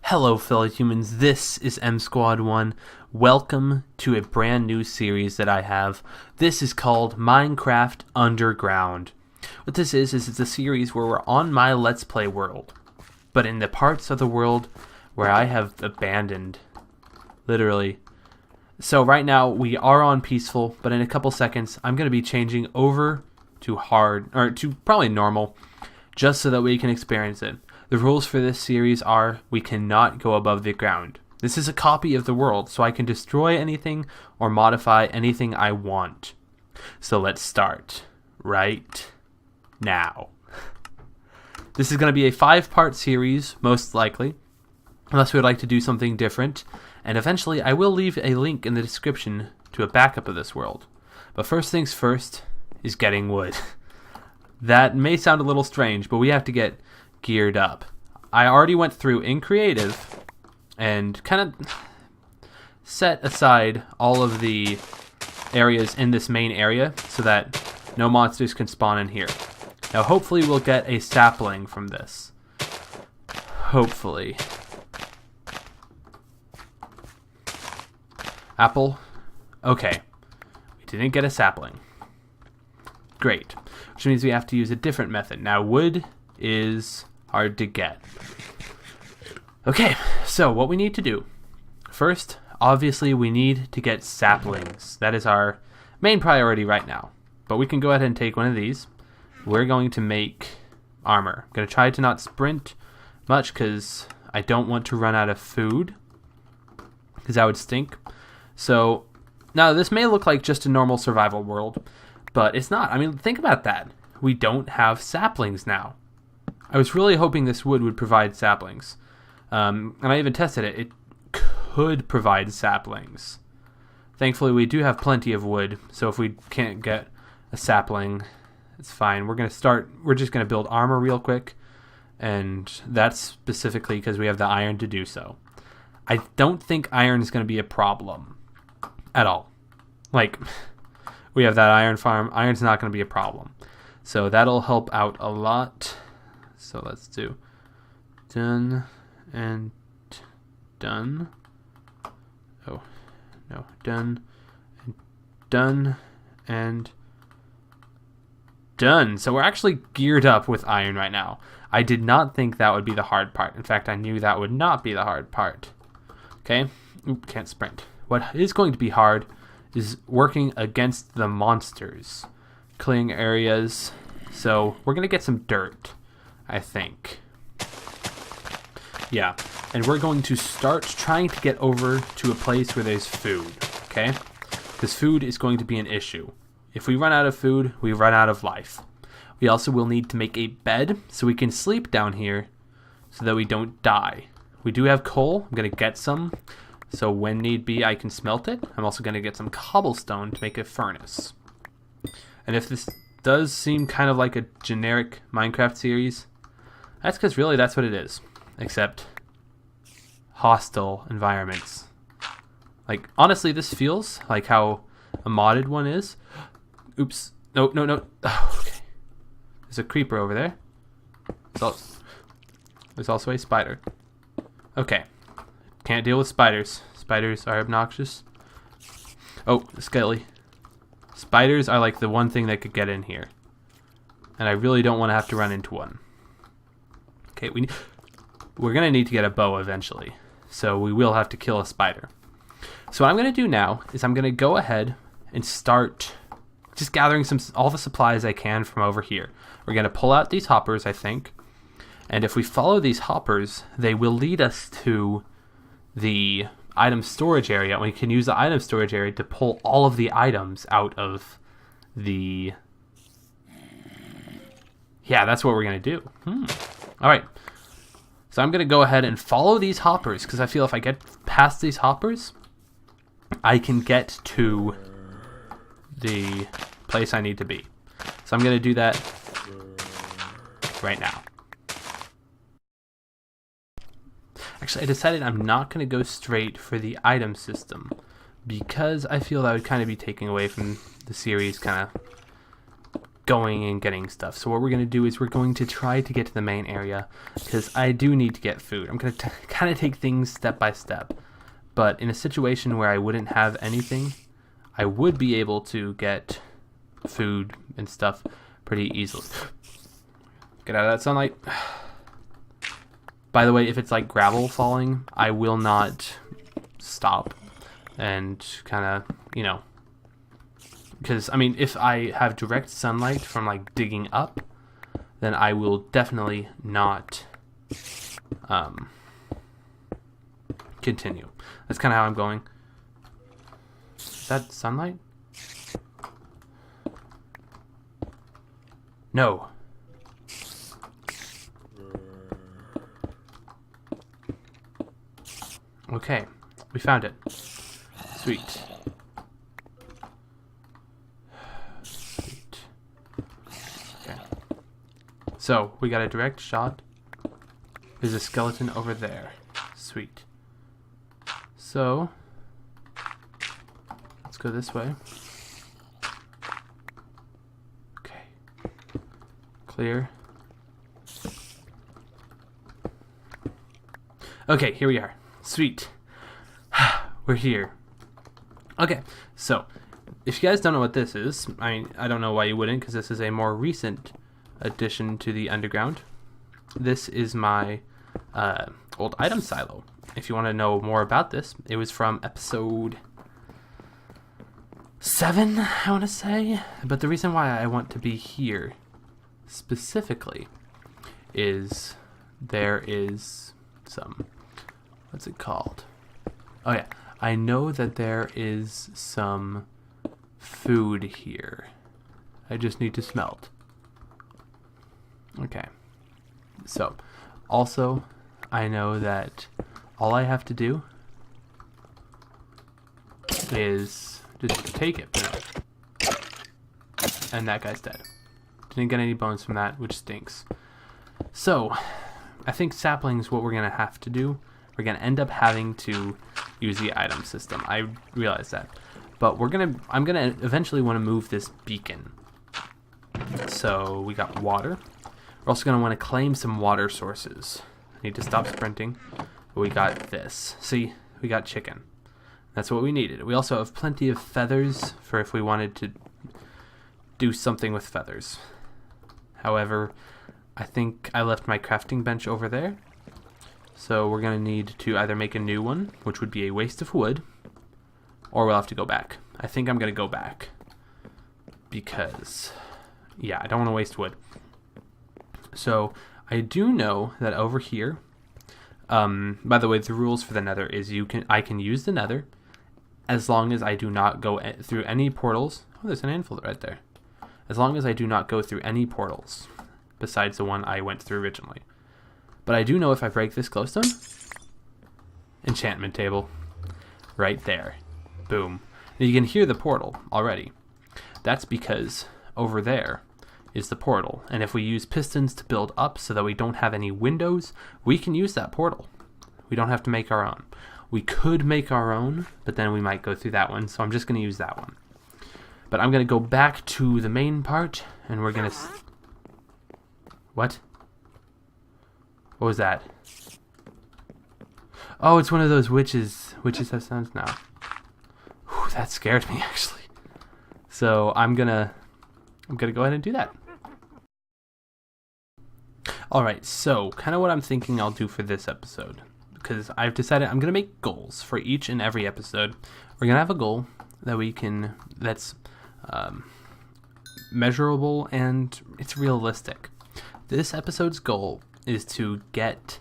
Hello fellow humans, this is M Squad 1. Welcome to a brand new series that I have. This is called Minecraft Underground. What this is it's a series where we're on my Let's Play world, but in the parts of the world where I have abandoned, literally. So right now we are on peaceful, but in a couple seconds I'm going to be changing over to hard, or to probably normal, just so that we can experience it. The rules for this series are we cannot go above the ground. This is a copy of the world, so I can destroy anything or modify anything I want. So let's start right now. This is going to be a 5-part series, most likely, unless we would like to do something different. And eventually I will leave a link in the description to a backup of this world. But first things first is getting wood. That may sound a little strange, but we have to get geared up. I already went through in creative and kind of set aside all of the areas in this main area so that no monsters can spawn in here. Now hopefully we'll get a sapling from this. Hopefully. Apple. Okay. We didn't get a sapling. Great. Which means we have to use a different method. Now wood is hard to get. Okay, so what we need to do. First, obviously we need to get saplings. That is our main priority right now. But we can go ahead and take one of these. We're going to make armor. I'm going to try to not sprint much because I don't want to run out of food, because that would stink. So, now this may look like just a normal survival world, but it's not. I mean, think about that. We don't have saplings now. I was really hoping this wood would provide saplings. And I even tested it. It could provide saplings. Thankfully, we do have plenty of wood, so if we can't get a sapling, it's fine. We're just going to build armor real quick, and that's specifically because we have the iron to do so. I don't think iron is going to be a problem at all. Like, we have that iron farm. Iron's not going to be a problem. So that'll help out a lot. So let's do done and done. Oh, no. Done and done and done. So we're actually geared up with iron right now. I did not think that would be the hard part. In fact, I knew that would not be the hard part. Okay. Oop, can't sprint. What is going to be hard is working against the monsters. Clearing areas. So we're going to get some dirt, I think. Yeah, and we're going to start trying to get over to a place where there's food, okay? Because food is going to be an issue. If we run out of food, we run out of life. We also will need to make a bed so we can sleep down here so that we don't die. We do have coal. I'm going to get some, so when need be, I can smelt it. I'm also going to get some cobblestone to make a furnace. And if this does seem kind of like a generic Minecraft series, that's because really that's what it is, except hostile environments. Like, honestly, this feels like how a modded one is. Oops. No. Oh, okay. There's a creeper over there. There's also a spider. Okay. Can't deal with spiders. Spiders are obnoxious. Oh, skelly. Spiders are like the one thing that could get in here. And I really don't want to have to run into one. Okay, we're going to need to get a bow eventually. So we will have to kill a spider. So what I'm going to do now is I'm going to go ahead and start just gathering all the supplies I can from over here. We're going to pull out these hoppers, I think. And if we follow these hoppers, they will lead us to the item storage area. We can use the item storage area to pull all of the items out of the... Yeah, that's what we're going to do. All right. So I'm going to go ahead and follow these hoppers because I feel if I get past these hoppers, I can get to the place I need to be. So I'm going to do that right now. Actually, I decided I'm not going to go straight for the item system because I feel that would kind of be taking away from the series kind of going and getting stuff. So what we're going to do is we're going to try to get to the main area, because I do need to get food. I'm going to kind of take things step by step. But in a situation where I wouldn't have anything, I would be able to get food and stuff pretty easily. Get out of that sunlight. By the way, if it's like gravel falling, I will not stop and kind of, you know, because, I mean, if I have direct sunlight from like digging up, then I will definitely not continue. That's kind of how I'm going. Is that sunlight? No. Okay, we found it. Sweet. Sweet. Okay. So, we got a direct shot. There's a skeleton over there. Sweet. So, let's go this way. Okay. Clear. Okay, here we are. Sweet. We're here. Okay, so if you guys don't know what this is, I don't know why you wouldn't, because this is a more recent addition to the underground. This is my old item silo. If you want to know more about this, it was from episode 7, I want to say. But the reason why I want to be here specifically is there is some, what's it called? Oh yeah, I know that there is some food here. I just need to smelt. Okay. So, also, I know that all I have to do is just take it. And that guy's dead. Didn't get any bones from that, which stinks. So, I think sapling's what we're going to have to do. We're going to end up having to use the item system. I realize that. But I'm going to eventually want to move this beacon. So, we got water. We're also going to want to claim some water sources. I need to stop sprinting. But we got this. See, we got chicken. That's what we needed. We also have plenty of feathers for if we wanted to do something with feathers. However, I think I left my crafting bench over there. So we're going to need to either make a new one, which would be a waste of wood, or we'll have to go back. I think I'm going to go back. Because, yeah, I don't want to waste wood. So, I do know that over here, by the way, the rules for the nether is I can use the nether as long as I do not go through any portals. Oh, there's an anvil right there. As long as I do not go through any portals besides the one I went through originally. But I do know if I break this glowstone, enchantment table, right there. Boom. Now you can hear the portal already. That's because over there is the portal, and if we use pistons to build up so that we don't have any windows, we can use that portal. We don't have to make our own. We could make our own, but then we might go through that one, so I'm just going to use that one. But I'm going to go back to the main part, and we're going to... What? What was that? Oh, it's one of those witches. Witches have sounds now. Whew, that scared me, actually. So I'm gonna go ahead and do that. Alright, so kind of what I'm thinking I'll do for this episode, because I've decided I'm going to make goals for each and every episode. We're going to have a goal that that's measurable and it's realistic. This episode's goal is to get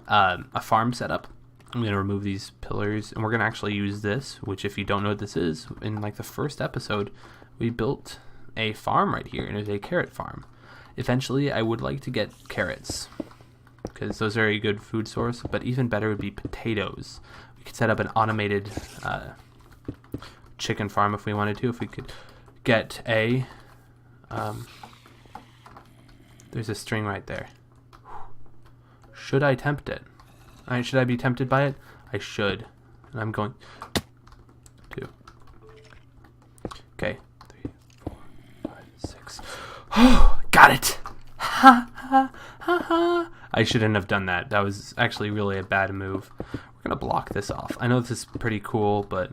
a farm set up. I'm going to remove these pillars, and we're going to actually use this, which if you don't know what this is, in like the first episode, we built a farm right here, and it was a carrot farm. Eventually, I would like to get carrots, because those are a good food source, but even better would be potatoes. We could set up an automated chicken farm if we wanted to, if we could get a... there's a string right there. Should I tempt it? Should I be tempted by it? I should. And I'm going... 2. Okay. 3, 4, 5, 6. Got it! Ha ha ha ha! I shouldn't have done that. That was actually really a bad move. We're gonna block this off. I know this is pretty cool, but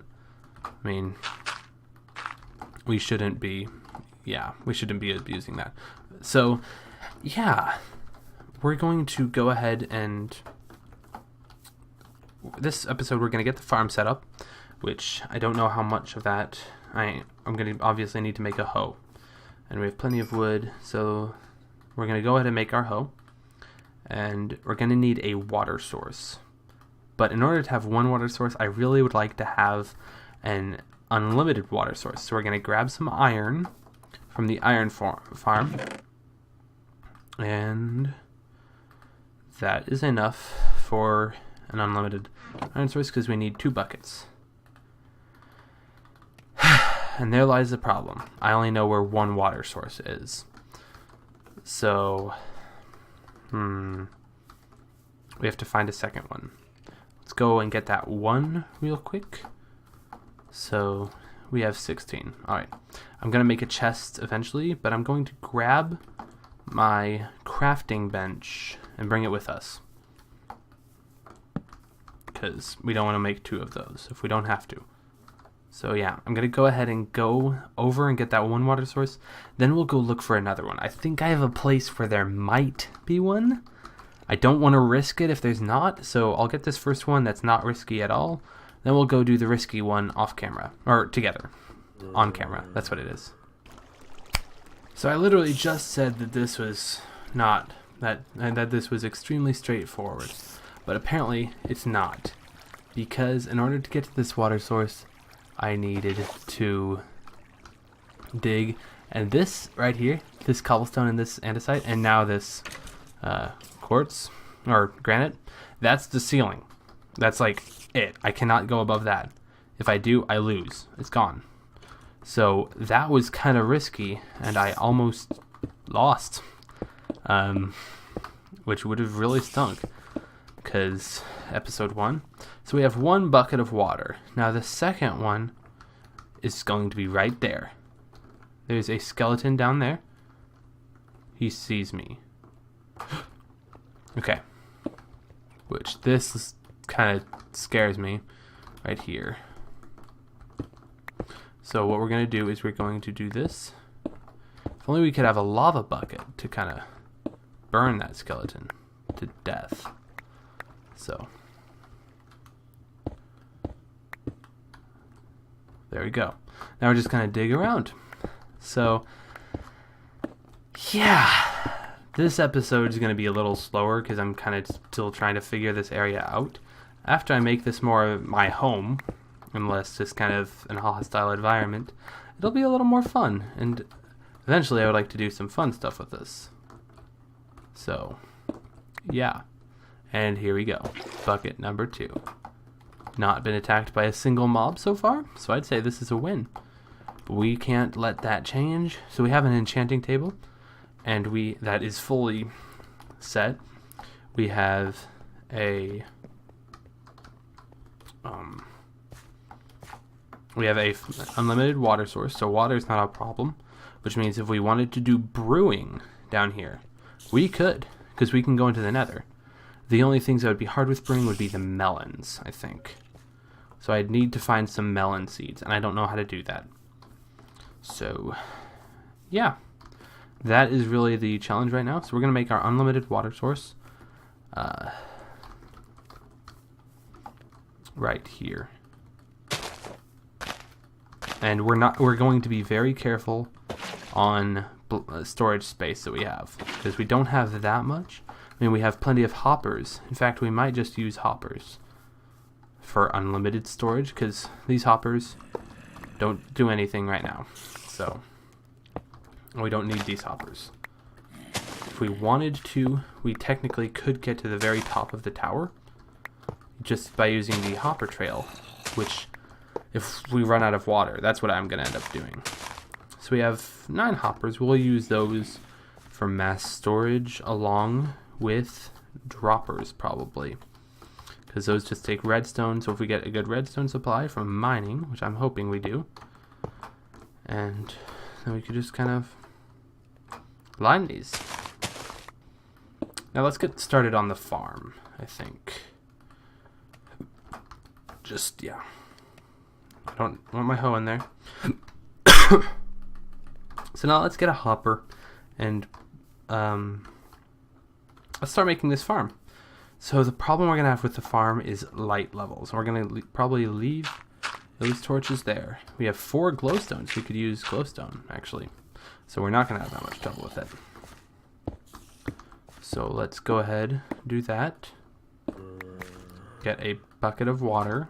I mean, we shouldn't be abusing that. So, yeah, we're going to go ahead and this episode we're going to get the farm set up, which I don't know how much of that I'm going to obviously need to make a hoe. And we have plenty of wood, so we're going to go ahead and make our hoe. And we're going to need a water source. But in order to have one water source, I really would like to have an unlimited water source. So we're going to grab some iron from the iron farm. And that is enough for an unlimited iron source because we need 2 buckets. And there lies the problem. I only know where one water source is. So, we have to find a second one. Let's go and get that one real quick. So, we have 16. Alright. I'm going to make a chest eventually, but I'm going to grab my crafting bench and bring it with us. Because we don't want to make 2 of those if we don't have to. So yeah, I'm going to go ahead and go over and get that one water source. Then we'll go look for another one. I think I have a place where there might be one. I don't want to risk it if there's not. So I'll get this first one that's not risky at all. Then we'll go do the risky one off camera. Or together. On camera. That's what it is. So I literally just said that this was not. That this was extremely straightforward. But apparently it's not. Because in order to get to this water source, I needed to dig, and this right here, this cobblestone and this andesite, and now this quartz or granite, that's the ceiling. That's like it. I cannot go above that. If I do, I lose. It's gone. So that was kind of risky, and I almost lost, which would have really stunk. Because episode 1. So we have 1 bucket of water. Now the second one is going to be right there. There's a skeleton down there. He sees me. Okay. Which this kind of scares me right here. So what we're going to do is we're going to do this. If only we could have a lava bucket to kind of burn that skeleton to death. So, there we go. Now we're just going to dig around. So, yeah, this episode is going to be a little slower because I'm kind of still trying to figure this area out. After I make this more of my home, and less just kind of an hostile environment, it'll be a little more fun. And eventually I would like to do some fun stuff with this. So, yeah. And here we go. Bucket number 2. Not been attacked by a single mob so far, so I'd say this is a win. But we can't let that change. So we have an enchanting table, and that is fully set. We have a unlimited water source, so water is not a problem, which means if we wanted to do brewing down here, we could, because we can go into the nether. The only things that would be hard with brewing would be the melons, I think. So I'd need to find some melon seeds, and I don't know how to do that. So, yeah. That is really the challenge right now. So we're going to make our unlimited water source right here. And we're going to be very careful on storage space that we have, because we don't have that much. I mean, we have plenty of hoppers. In fact, we might just use hoppers for unlimited storage, because these hoppers don't do anything right now. So, we don't need these hoppers. If we wanted to, we technically could get to the very top of the tower just by using the hopper trail, which, if we run out of water, that's what I'm going to end up doing. So we have 9 hoppers. We'll use those for mass storage along with droppers, probably, because those just take redstone. So if we get a good redstone supply from mining, which I'm hoping we do, and then we could just kind of line these. Now let's get started on the farm, I think. Just, yeah. I don't want my hoe in there. So now let's get a hopper and let's start making this farm. So the problem we're going to have with the farm is light levels. We're going to probably leave those torches there. We have 4 glowstones. We could use glowstone, actually. So we're not going to have that much trouble with it. So let's go ahead, do that. Get a bucket of water.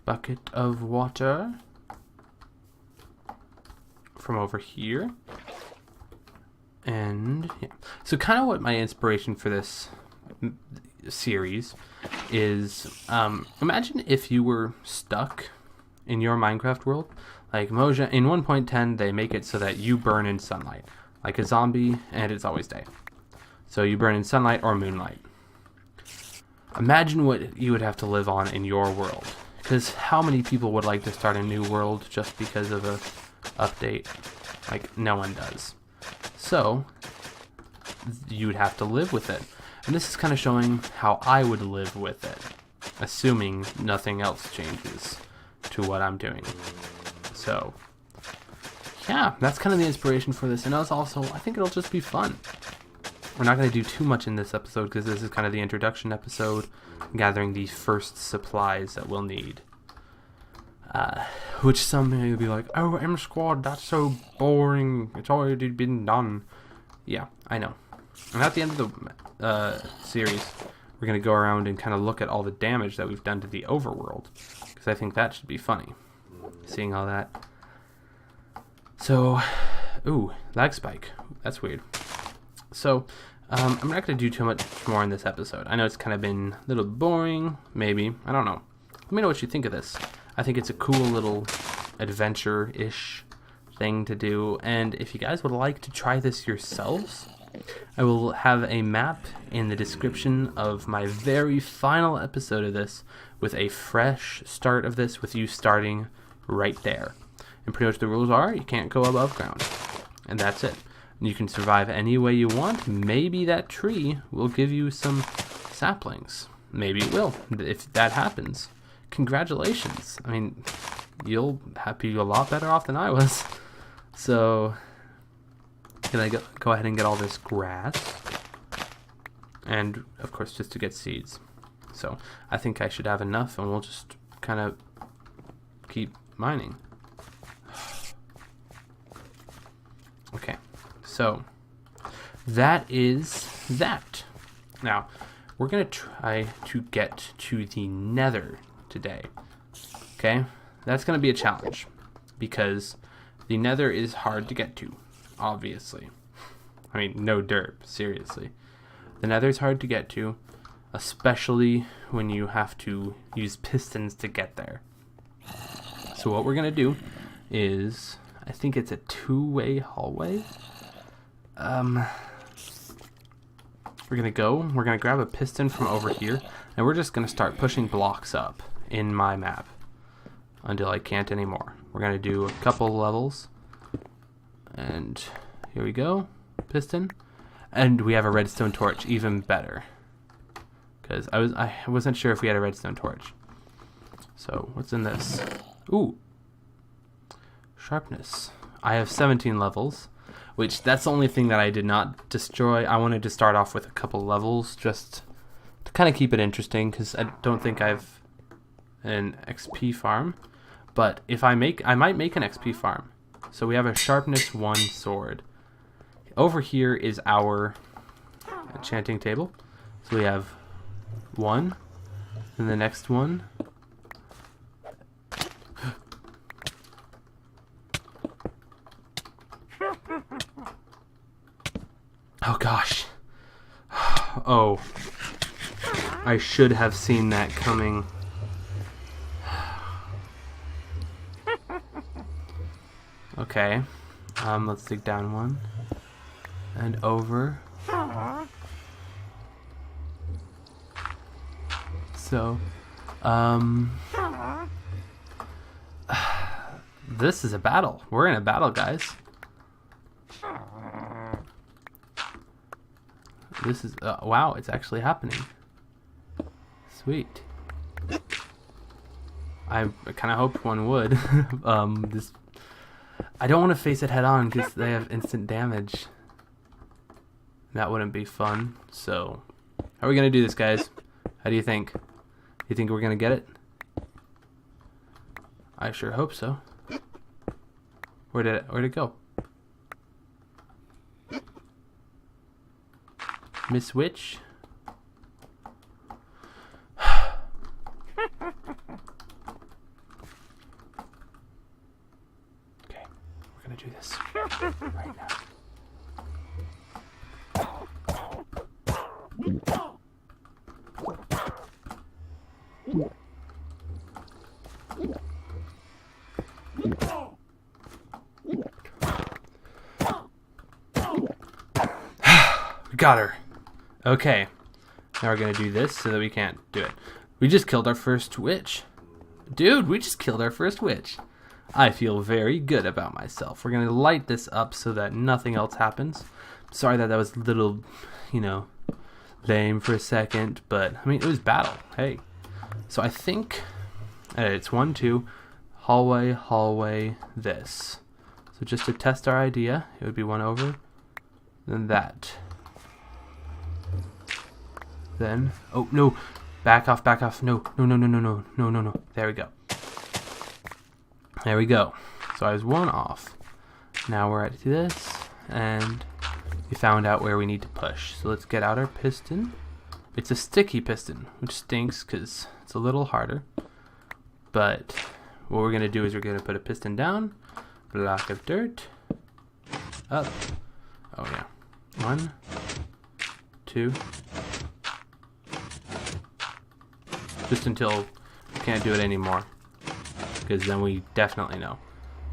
Bucket of water from over here. And yeah. So kind of what my inspiration for this series is, imagine if you were stuck in your Minecraft world. Like Moja, in 1.10 they make it so that you burn in sunlight, like a zombie, and it's always day. So you burn in sunlight or moonlight. Imagine what you would have to live on in your world. Because how many people would like to start a new world just because of a update? Like, no one does. So, you would have to live with it. And this is kind of showing how I would live with it, assuming nothing else changes to what I'm doing. So, yeah, that's kind of the inspiration for this. And also, I think it'll just be fun. We're not going to do too much in this episode because this is kind of the introduction episode, gathering the first supplies that we'll need. Which some may be like, oh, M Squad, that's so boring. It's already been done. Yeah, I know. And at the end of the series, we're going to go around and kind of look at all the damage that we've done to the overworld. Because I think that should be funny, seeing all that. So, ooh, lag spike. That's weird. So, I'm not going to do too much more in this episode. I know it's kind of been a little boring, maybe. I don't know. Let me know what you think of this. I think it's a cool little adventure-ish thing to do. And if you guys would like to try this yourselves, I will have a map in the description of my very final episode of this with a fresh start of this, with you starting right there. And pretty much the rules are you can't go above ground. And that's it. You can survive any way you want. Maybe that tree will give you some saplings. Maybe it will. If that happens, congratulations. I mean, you'll be a lot better off than I was. So, can I go ahead and get all this grass? And, of course, just to get seeds. So, I think I should have enough, and we'll just kind of keep mining. Okay. So, that is that. Now, we're going to try to get to the nether today. Okay? That's going to be a challenge. Because the nether is hard to get to, obviously. I mean, no derp, seriously. The nether is hard to get to, especially when you have to use pistons to get there. So what we're going to do is, I think it's a 2-way hallway. We're gonna grab a piston from over here, and we're just gonna start pushing blocks up in my map until I can't anymore. We're gonna do a couple levels, and here we go, piston, and we have a redstone torch, even better, because I wasn't sure if we had a redstone torch. So what's in this? Ooh, sharpness. I have 17 levels. Which, that's the only thing that I did not destroy. I wanted to start off with a couple levels just to kind of keep it interesting, because I don't think I've an XP farm. But if I might make an XP farm. So we have a sharpness 1 sword. Over here is our enchanting table. So we have 1, and the next one. Oh gosh. Oh. I should have seen that coming. Okay. Let's dig down 1. And over. So, This is a battle. We're in a battle, guys. This is... wow, it's actually happening. Sweet. I kind of hoped one would. I don't want to face it head on because they have instant damage. That wouldn't be fun. So, how are we going to do this, guys? How do you think? You think we're going to get it? I sure hope so. Where'd it go? Miss Witch? Okay, we're gonna do this right now. We got her. Okay, now we're gonna do this so that we can't do it. We just killed our first witch. Dude, we just killed our first witch. I feel very good about myself. We're gonna light this up so that nothing else happens. Sorry that was a little, lame for a second, but I mean, it was battle. Hey. So I think it's 1, 2, hallway, this. So just to test our idea, it would be one over, then that. Then, oh no, back off, no. There we go. So I was one off. Now we're at this, and we found out where we need to push. So let's get out our piston. It's a sticky piston, which stinks because it's a little harder. But what we're gonna do is we're gonna put a piston down, block of dirt, up. Oh yeah, 1, 2. Just until we can't do it anymore, because then we definitely know.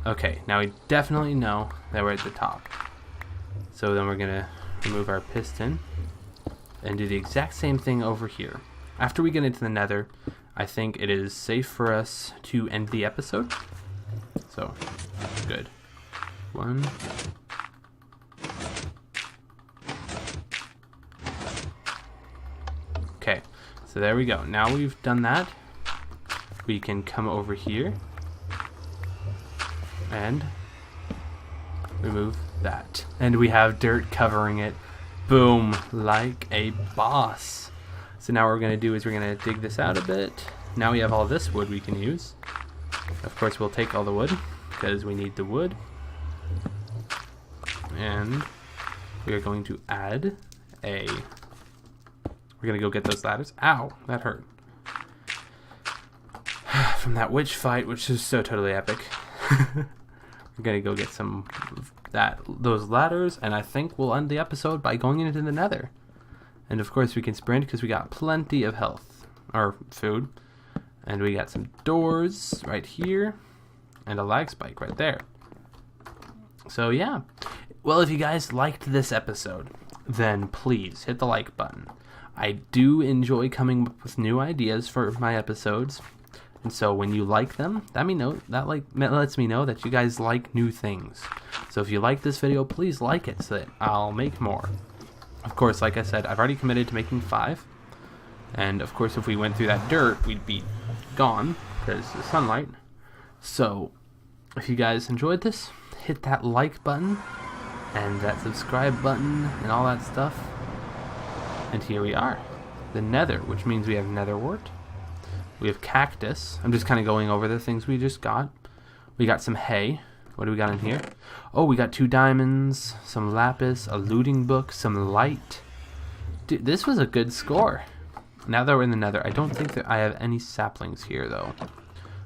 Okay, now we definitely know that we're at the top. So then we're gonna remove our piston and do the exact same thing over here. After we get into the nether, I think it is safe for us to end the episode. So, good. 1. Okay. So there we go. Now we've done that, we can come over here and remove that. And we have dirt covering it. Boom, like a boss. So now what we're going to do is we're going to dig this out a bit. Now we have all this wood we can use. Of course, we'll take all the wood because we need the wood. And we are going to add a... We're going to go get those ladders. Ow, that hurt. From that witch fight, which is so totally epic. We're going to go get some of those ladders, and I think we'll end the episode by going into the nether. And of course we can sprint because we got plenty of health, or food. And we got some doors right here, and a lag spike right there. So yeah. Well, if you guys liked this episode, then please hit the like button. I do enjoy coming up with new ideas for my episodes, and so when you like them, that lets me know that you guys like new things. So if you like this video, please like it so that I'll make more. Of course, like I said, I've already committed to making 5, and of course if we went through that dirt, we'd be gone because of the sunlight. So if you guys enjoyed this, hit that like button and that subscribe button and all that stuff. And here we are, the nether, which means we have nether wart. We have cactus. I'm just kind of going over the things we just got. We got some hay. What do we got in here? Oh, we got 2 diamonds, some lapis, a looting book, some light. Dude, this was a good score. Now that we're in the nether, I don't think that I have any saplings here, though.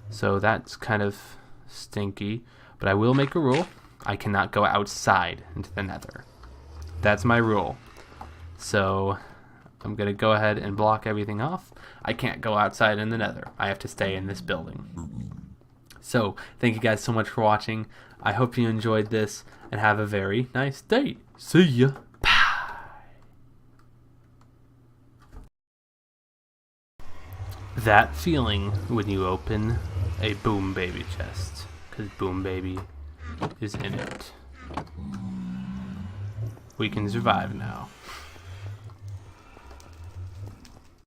So that's kind of stinky. But I will make a rule. I cannot go outside into the nether. That's my rule. So I'm going to go ahead and block everything off. I can't go outside in the nether. I have to stay in this building. So thank you guys so much for watching. I hope you enjoyed this and have a very nice day. See ya. Bye. That feeling when you open a boom baby chest. because Boom Baby is in it. We can survive now.